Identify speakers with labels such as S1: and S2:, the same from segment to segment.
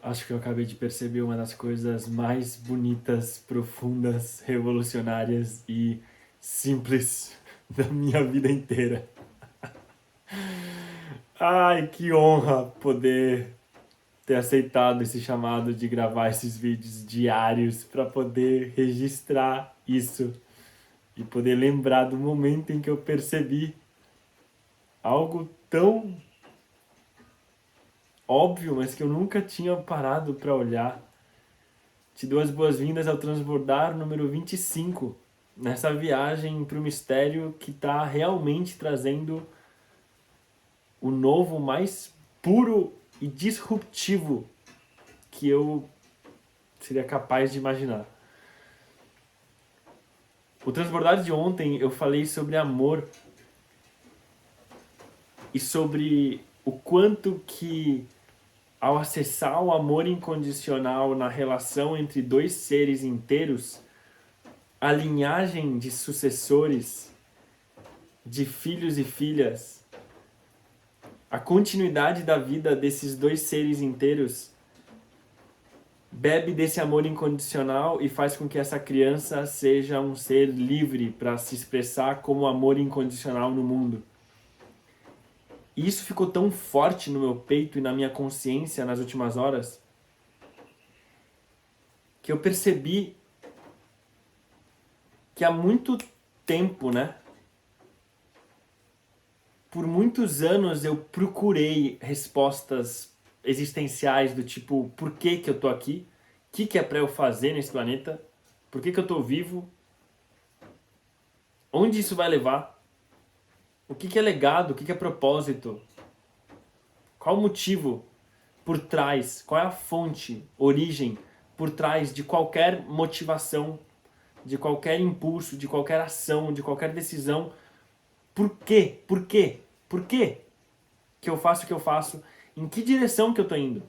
S1: Acho que eu acabei de perceber uma das coisas mais bonitas, profundas, revolucionárias e simples da minha vida inteira. Ai, que honra poder ter aceitado esse chamado de gravar esses vídeos diários para poder registrar isso e poder lembrar do momento em que eu percebi algo tão óbvio, mas que eu nunca tinha parado para olhar. Te dou as boas-vindas ao Transbordar número 25, nessa viagem para o mistério que está realmente trazendo o novo mais puro e disruptivo que eu seria capaz de imaginar. O Transbordar de ontem eu falei sobre amor e sobre o quanto que ao acessar o amor incondicional na relação entre dois seres inteiros, a linhagem de sucessores, de filhos e filhas, a continuidade da vida desses dois seres inteiros bebe desse amor incondicional e faz com que essa criança seja um ser livre para se expressar como amor incondicional no mundo. E isso ficou tão forte no meu peito e na minha consciência nas últimas horas que eu percebi que há muito tempo, né? Por muitos anos eu procurei respostas existenciais do tipo, por que que eu tô aqui? O que é pra eu fazer nesse planeta? Por que que eu tô vivo? Onde isso vai levar? O que é legado? O que é propósito? Qual o motivo por trás? Qual é a fonte, origem por trás de qualquer motivação, de qualquer impulso, de qualquer ação, de qualquer decisão? Por quê? Por quê? Por quê que eu faço o que eu faço? Em que direção que eu tô indo?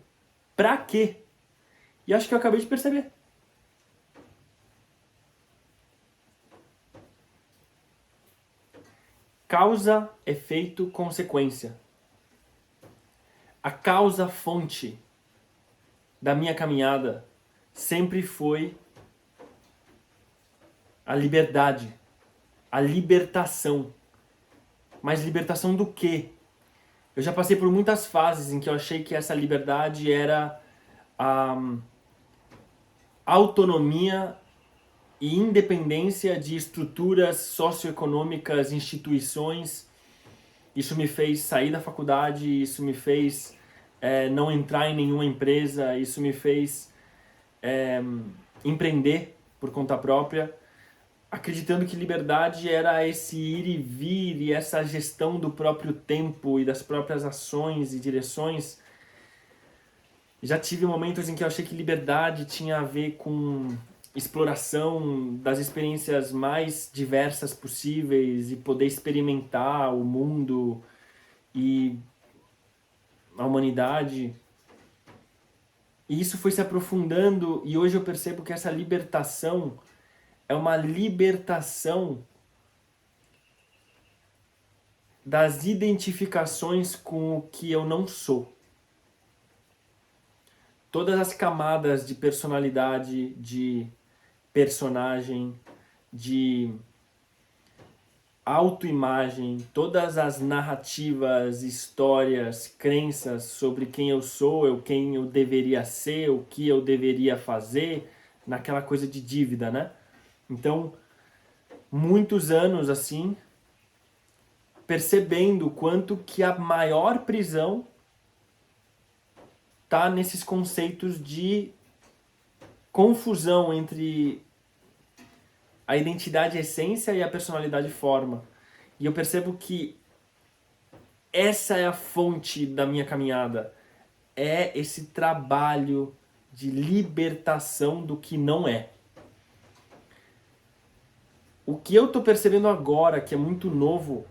S1: Pra quê? E acho que eu acabei de perceber. Causa, efeito, consequência. A causa-fonte da minha caminhada sempre foi a liberdade, a libertação. Mas libertação do quê? Eu já passei por muitas fases em que eu achei que essa liberdade era a autonomia e independência de estruturas socioeconômicas, instituições. Isso me fez sair da faculdade, isso me fez não entrar em nenhuma empresa, isso me fez empreender por conta própria, acreditando que liberdade era esse ir e vir e essa gestão do próprio tempo e das próprias ações e direções. Já tive momentos em que eu achei que liberdade tinha a ver com exploração das experiências mais diversas possíveis e poder experimentar o mundo e a humanidade. E isso foi se aprofundando e hoje eu percebo que essa libertação é uma libertação das identificações com o que eu não sou. Todas as camadas de personalidade, de personagem, de autoimagem, todas as narrativas, histórias, crenças sobre quem eu sou, quem eu deveria ser, o que eu deveria fazer, naquela coisa de dívida, né? Então, muitos anos assim, percebendo o quanto que a maior prisão tá nesses conceitos de confusão entre a identidade essência e a personalidade forma. E eu percebo que essa é a fonte da minha caminhada. É esse trabalho de libertação do que não é. O que eu tô percebendo agora, que é muito novo,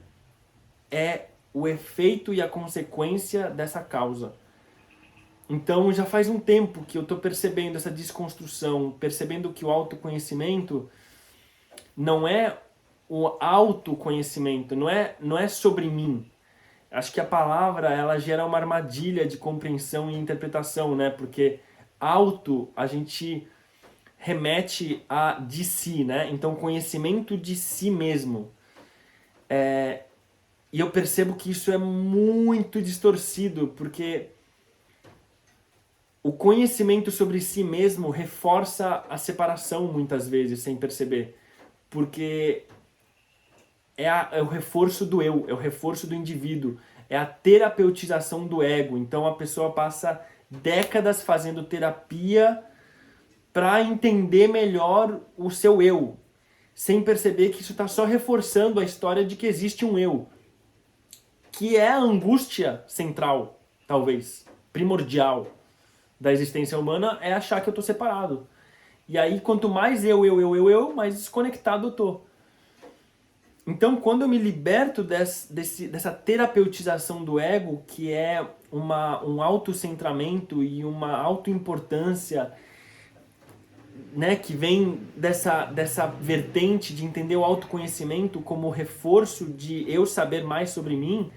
S1: é o efeito e a consequência dessa causa. Então já faz um tempo que eu tô percebendo essa desconstrução, percebendo que o autoconhecimento não é o autoconhecimento, não é sobre mim. Acho que a palavra ela gera uma armadilha de compreensão e interpretação, né? Porque auto, a gente remete a de si, né? Então, conhecimento de si mesmo. E eu percebo que isso é muito distorcido, porque o conhecimento sobre si mesmo reforça a separação muitas vezes, sem perceber. Porque é o reforço do eu, é o reforço do indivíduo, é a terapeutização do ego. Então a pessoa passa décadas fazendo terapia para entender melhor o seu eu, sem perceber que isso está só reforçando a história de que existe um eu, que é a angústia central, talvez, primordial da existência humana, é achar que eu estou separado. E aí, quanto mais eu, mais desconectado eu tô. Então, quando eu me liberto dessa terapeutização do ego, que é um autocentramento e uma autoimportância, né, que vem dessa vertente de entender o autoconhecimento como reforço de eu saber mais sobre mim,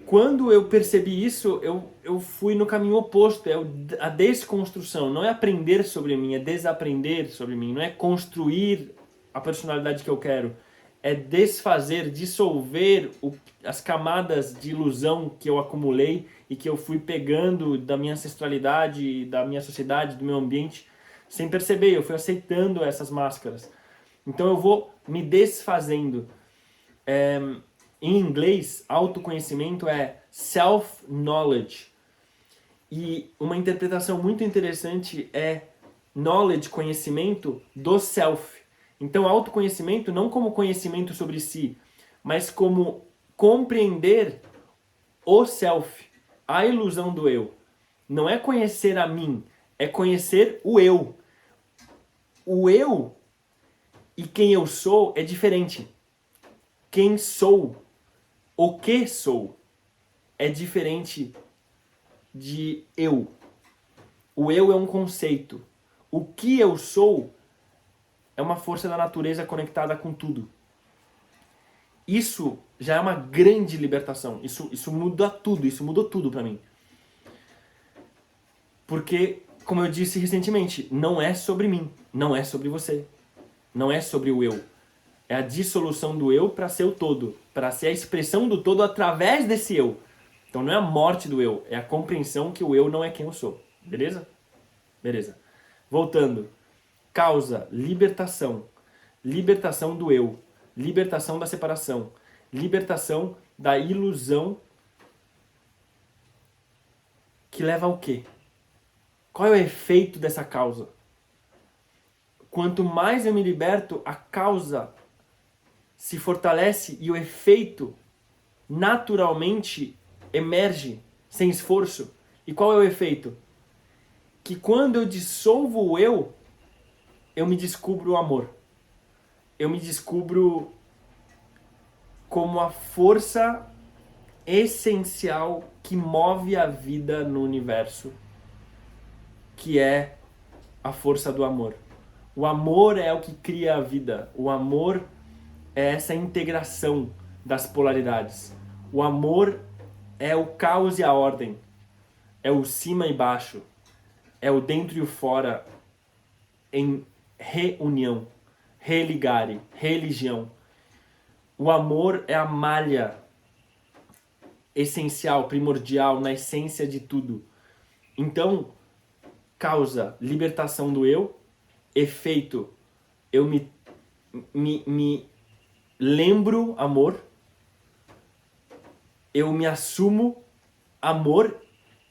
S1: quando eu percebi isso, eu fui no caminho oposto, é a desconstrução. Não é aprender sobre mim, é desaprender sobre mim. Não é construir a personalidade que eu quero. É desfazer, dissolver as camadas de ilusão que eu acumulei e que eu fui pegando da minha ancestralidade, da minha sociedade, do meu ambiente, sem perceber. Eu fui aceitando essas máscaras. Então eu vou me desfazendo. Em inglês, autoconhecimento é self-knowledge. E uma interpretação muito interessante é knowledge, conhecimento do self. Então, autoconhecimento não como conhecimento sobre si, mas como compreender o self, a ilusão do eu. Não é conhecer a mim, é conhecer o eu. O eu e quem eu sou é diferente. Quem sou, o que sou, é diferente de eu. O eu é um conceito. O que eu sou é uma força da natureza conectada com tudo. Isso já é uma grande libertação. Isso muda tudo, isso mudou tudo pra mim. Porque, como eu disse recentemente, não é sobre mim, não é sobre você, não é sobre o eu. É a dissolução do eu para ser o todo, para ser a expressão do todo através desse eu. Então não é a morte do eu, é a compreensão que o eu não é quem eu sou. Beleza? Beleza. Voltando. Causa, libertação. Libertação do eu. Libertação da separação. Libertação da ilusão que leva ao quê? Qual é o efeito dessa causa? Quanto mais eu me liberto, a causa se fortalece e o efeito naturalmente emerge sem esforço. E qual é o efeito? Que quando eu dissolvo o eu me descubro o amor. Eu me descubro como a força essencial que move a vida no universo, que é a força do amor. O amor é o que cria a vida. O amor é essa integração das polaridades. O amor é o caos e a ordem. É o cima e baixo. É o dentro e o fora em reunião, religare, religião. O amor é a malha essencial, primordial, na essência de tudo. Então, causa libertação do eu, efeito, eu me lembro amor, eu me assumo amor,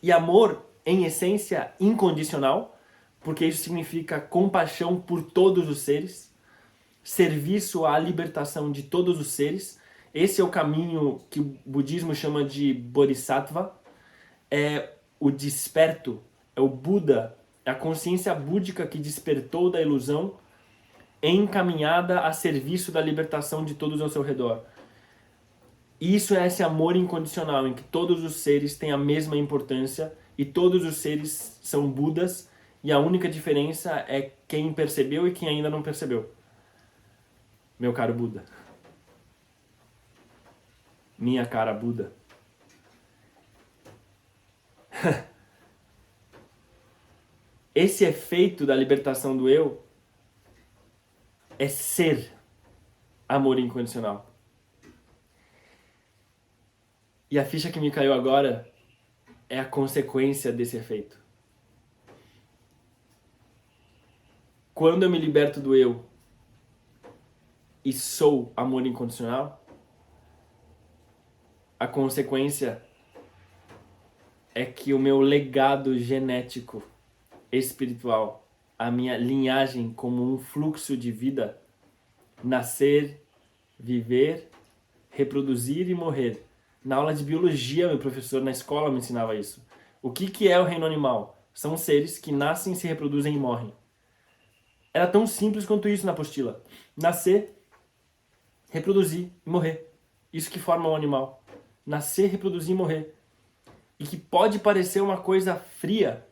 S1: e amor, em essência, incondicional, porque isso significa compaixão por todos os seres, serviço à libertação de todos os seres. Esse é o caminho que o budismo chama de Bodhisattva, é o desperto, é o Buda, é a consciência búdica que despertou da ilusão, encaminhada a serviço da libertação de todos ao seu redor. Isso é esse amor incondicional, em que todos os seres têm a mesma importância e todos os seres são Budas, e a única diferença é quem percebeu e quem ainda não percebeu. Meu caro Buda. Minha cara Buda. esse efeito da libertação do eu é ser amor incondicional. E a ficha que me caiu agora é a consequência desse efeito. Quando eu me liberto do eu e sou amor incondicional, a consequência é que o meu legado genético, espiritual, a minha linhagem como um fluxo de vida, nascer, viver, reproduzir e morrer. Na aula de biologia, meu professor na escola me ensinava isso. O que é o reino animal? São seres que nascem, se reproduzem e morrem. Era tão simples quanto isso na apostila. Nascer, reproduzir e morrer. Isso que forma um animal. Nascer, reproduzir e morrer. E que pode parecer uma coisa fria,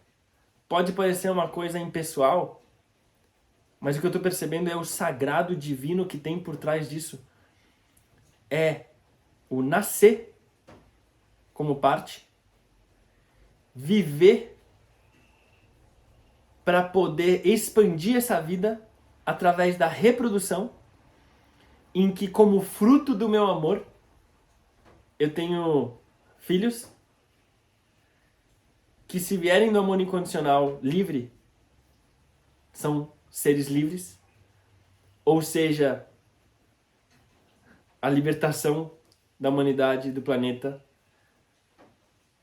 S1: pode parecer uma coisa impessoal, mas o que eu estou percebendo é o sagrado divino que tem por trás disso. É o nascer como parte, viver para poder expandir essa vida através da reprodução, em que como fruto do meu amor, eu tenho filhos que, se vierem do amor incondicional livre, são seres livres, ou seja, a libertação da humanidade e do planeta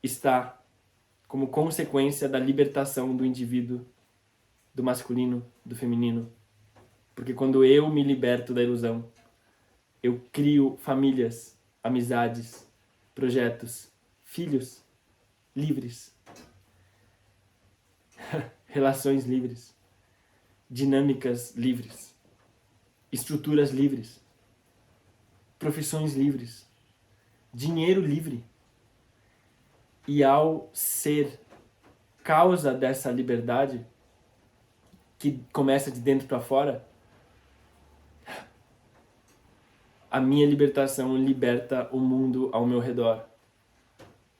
S1: está como consequência da libertação do indivíduo, do masculino, do feminino. Porque quando eu me liberto da ilusão, eu crio famílias, amizades, projetos, filhos livres, relações livres, dinâmicas livres, estruturas livres, profissões livres, dinheiro livre. E ao ser causa dessa liberdade, que começa de dentro para fora, a minha libertação liberta o mundo ao meu redor.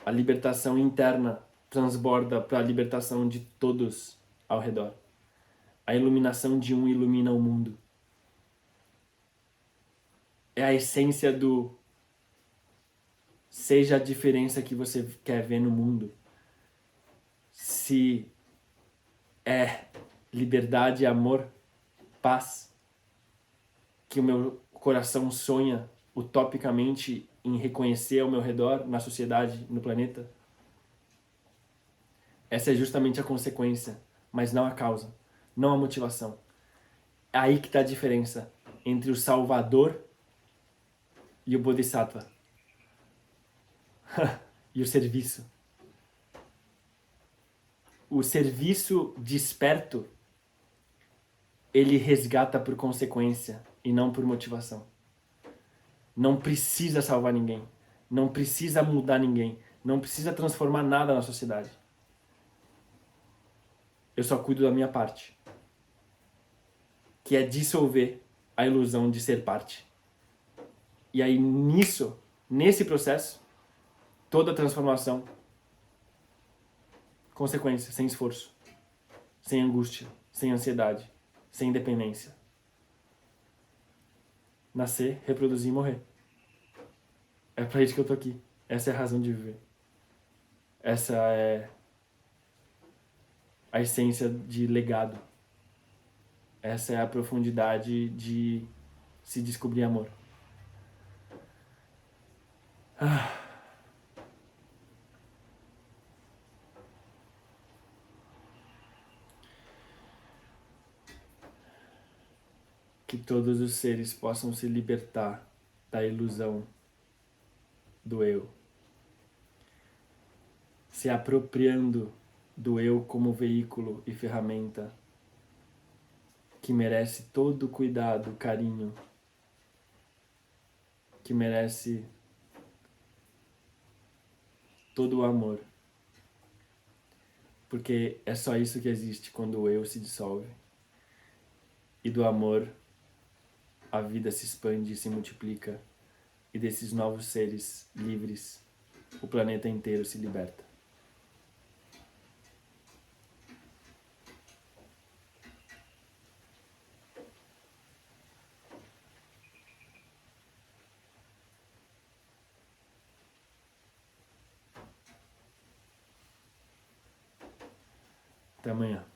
S1: A libertação interna transborda para a libertação de todos ao redor. A iluminação de um ilumina o mundo. É a essência do seja a diferença que você quer ver no mundo. Se é liberdade, amor, paz, que o meu coração sonha utopicamente em reconhecer ao meu redor, na sociedade, no planeta, essa é justamente a consequência, mas não a causa, não a motivação. É aí que está a diferença entre o Salvador e o Bodhisattva. E o serviço. O serviço desperto, ele resgata por consequência e não por motivação. Não precisa salvar ninguém. Não precisa mudar ninguém. Não precisa transformar nada na sociedade. Eu só cuido da minha parte, que é dissolver a ilusão de ser parte. E aí nisso, nesse processo, toda transformação, consequência, sem esforço, sem angústia, sem ansiedade, sem independência. Nascer, reproduzir e morrer. É pra isso que eu tô aqui. Essa é a razão de viver. Essa é a essência de legado. Essa é a profundidade de se descobrir amor. Que todos os seres possam se libertar da ilusão do eu, se apropriando do eu como veículo e ferramenta que merece todo o cuidado, carinho, que merece todo o amor. Porque é só isso que existe quando o eu se dissolve. E do amor, a vida se expande e se multiplica. E desses novos seres livres, o planeta inteiro se liberta. Até amanhã.